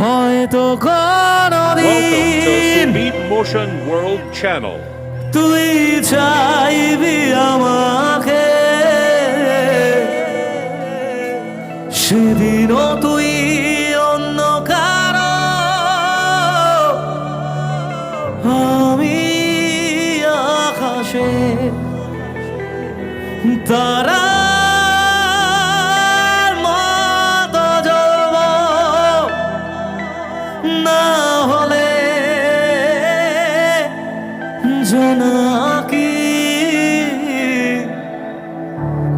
হয়তো কোনদিন Beat Motion World Channel. তুই চাইবি আমাকে, সেদিনও তুই অন্য কারো, আমি আকাশে তারার মতো জ্বলব, না হলে জোনাকি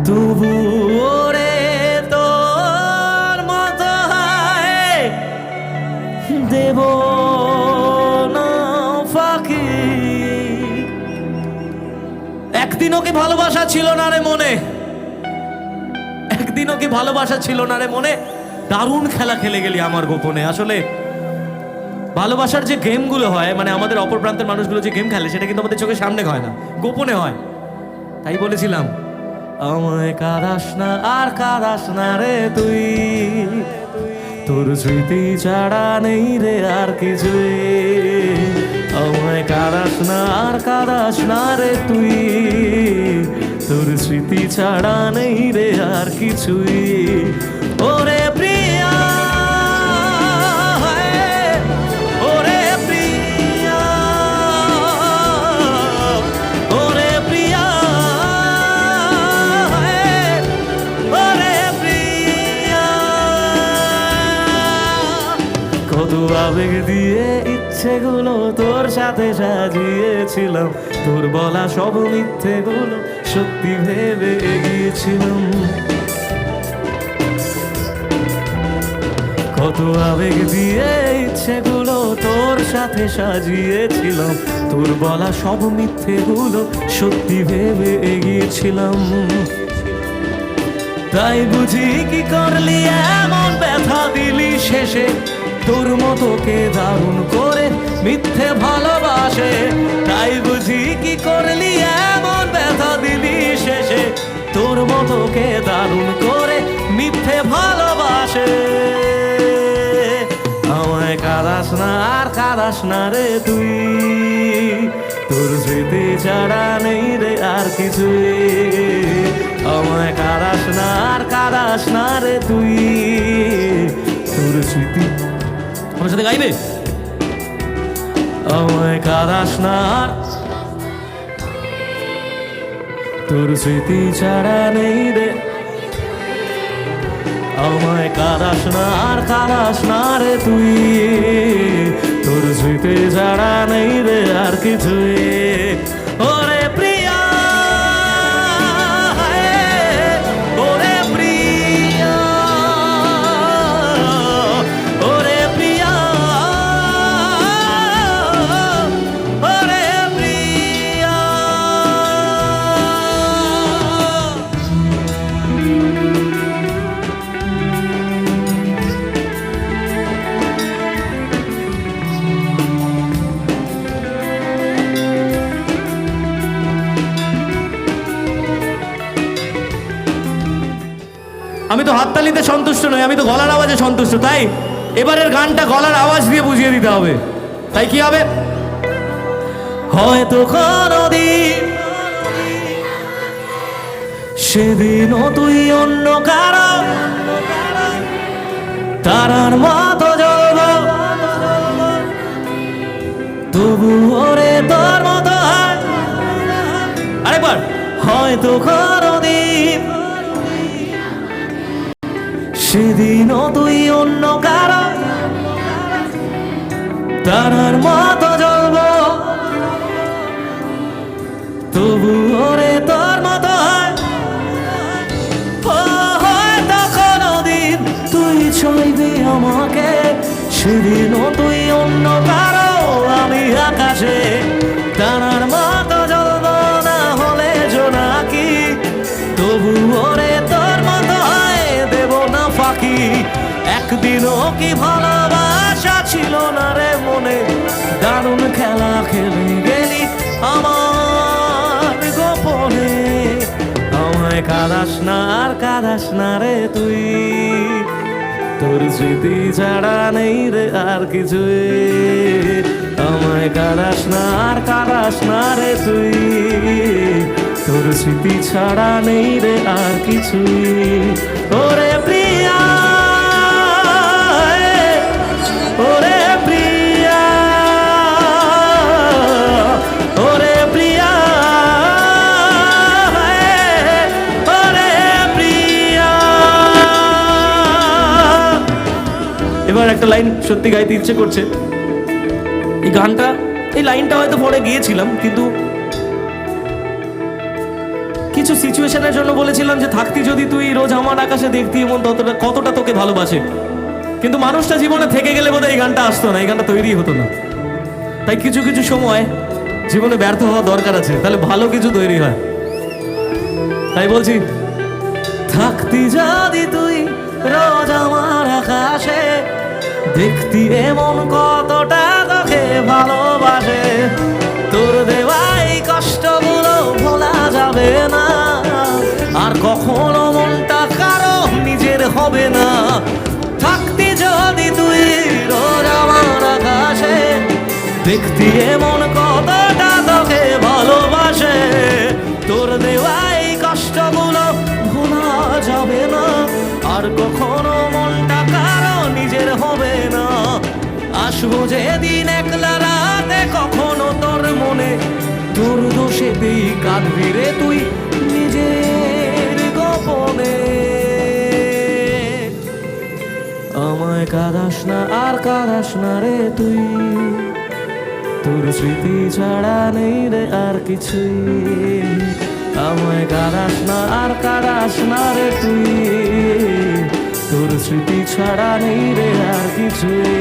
তবু ওরে তোর মতো দেব না ফাঁকি। একদিনও কি ভালোবাসা ছিল না রে মনে, একদিনও কি ভালোবাসা ছিল না রে মনে, দারুণ খেলা খেলে গেলি আমার গোপনে। আসলে ভালোবাসার যে গেমগুলো হয়, মানে আমাদের অপর প্রান্তের মানুষগুলো যে গেম খেলে, সেটা কিন্তু আমাদের চোখের সামনে হয় না, গোপনে হয়। তাই বলেছিলাম, আমায় কাঁদাস না আর কাঁদাস না রে তুই, তোর স্মৃতি ছাড়া নেই রে আর কিছুই। আমায় কাঁদাস না আর কাঁদাস না রে তুই, তোর স্মৃতি ছাড়া নেই রে আর কিছুই। ওরে প্রিয়া, ওরে প্রিয়া, ওরে প্রিয়া, ওরে প্রিয়া। কত আবেগ দিয়ে ইচ্ছেগুলো তোর সাথে সাজিয়েছিলাম, তোর বলা সব মিথ্যেগুলো সত্যি ভেবে এগিয়েছিলাম। কত আবেগ দিয়ে ইচ্ছেগুলো তোর সাথে সাজিয়েছিলাম, তোর বলা সব মিথ্যেগুলো সত্যি ভেবে এগিয়েছিলাম। তাই বুঝি কি করলি এমন ব্যথা দিলি শেষে, তোর মতো কে দারুণ করে মিথ্যে ভালোবাসে। তাই বুঝি কি করলি এমন ব্যথা দিলি শেষে, তোর মতো কে দারুণ করে মিথ্যে ভালোবাসে। আমায় কাঁদাস না আর কাঁদাস না রে তুই, তোর স্মৃতি ছাড়া নেই রে আর কিছুই। আমায় কাঁদাস না আর কাঁদাস না রে তুই, তোর স্মৃতি। আমার সাথে গাইবে, আমায় কাঁদাস না আর, তোর স্মৃতি ছাড়া নেই রে। আমায় কাঁদাস না আর কাঁদাস না রে তুই, তোর স্মৃতি ছাড়া নেই রে আর কিছুই। ওরে প্রিয়া, ওরে প্রিয়া, ওরে প্রিয়া, ওরে প্রিয়া। আমি তো হাততালিতে সন্তুষ্ট নই, আমি তো গলার আওয়াজে সন্তুষ্ট। তাই এবারের গানটা গলার আওয়াজ দিয়ে বুঝিয়ে দিতে হবে। তাই কি হবে? হয়তো কোনদিন সেদিনও তুই অন্য কারো, তারার মতো জ্বলব, তবু ওরে তোর মতো হয়। আরেকবার, হয়তো কোনদিন সেদিনও তুই অন্য কারো, তারার মতো জ্বলব, তবু ওরে তোর মতো হয়। হয়তো কোনদিন তুই চাইবি আমাকে, সেদিনও তুই অন্য কারো, আমি আকাশে তারার মতো জ্বলব, না হলে জোনাকি তবু ওরে তোর মতো হয়, দেব না ফাঁকি। একদিনও কি ভালোবাসা ছিল না রে মনে, দারুণ খেলা খেলে গেলি আমার গোপনে। আমায় কাঁদাস না আর কাঁদাস না রে তুই, তোর স্মৃতি ছাড়া নেই রে আর কিছুই, আমায় কাঁদাস না আর কাঁদাস না রে তুই, তোর স্মৃতি ছাড়া নেই রে আর কিছুই। ওরে প্রিয়া, ওরে প্রিয়া, ওরে প্রিয়া, ওরে প্রিয়া। এবার একটা লাইন সত্যি গাইতে ইচ্ছে করছে। এই গানটা, এই লাইনটা হয়তো পরে গিয়েছিলাম, কিন্তু কিছু সিচুয়েশনের জন্য বলেছিলাম যে থাকতি যদি তুই রোজ আমার আকাশে দেখতি এমন কতটা তোকে ভালোবাসে। কিন্তু মানুষটা জীবনে থেকে গেলে বোধহয় এই গানটা আসতো না, এই গানটা তৈরি হতো না। তাই কিছু কিছু সময় জীবনে ব্যর্থ হওয়া দরকার আছে, তাহলে ভালো কিছু তৈরি হয়। তাই বলছি, থাকতি যদি তুই রোজ আমার আকাশে দেখতি এমন কতটা তোকে ভালোবাসে, তোর দেওয়া এই কষ্টগুলো ভোলা যাবে না, আর কখনো মনটা কারো নিজের হবে না। থাকতি যদি তুই রোজ আমার আকাশে দেখতি এমন কতটা তোকে ভালোবাসে, তোর দেওয়া এই কষ্টগুলো ভোলা যাবে না, আর কখনো মনটা কারো নিজের হবে না। আসবো যেদিন একলা রাতে কখনো তোর মনে, তোর দোষেতেই কাঁদবি রে তুই নিজের গোপনে। আমায় কাঁদাস না আর কাঁদাস না রে তুই, তোর স্মৃতি ছাড়া নেই রে আর কিছুই, আমায় কাঁদাস না আর কাঁদাস না রে তুই, তোর স্মৃতি ছাড়া নেই রে আর কিছুই।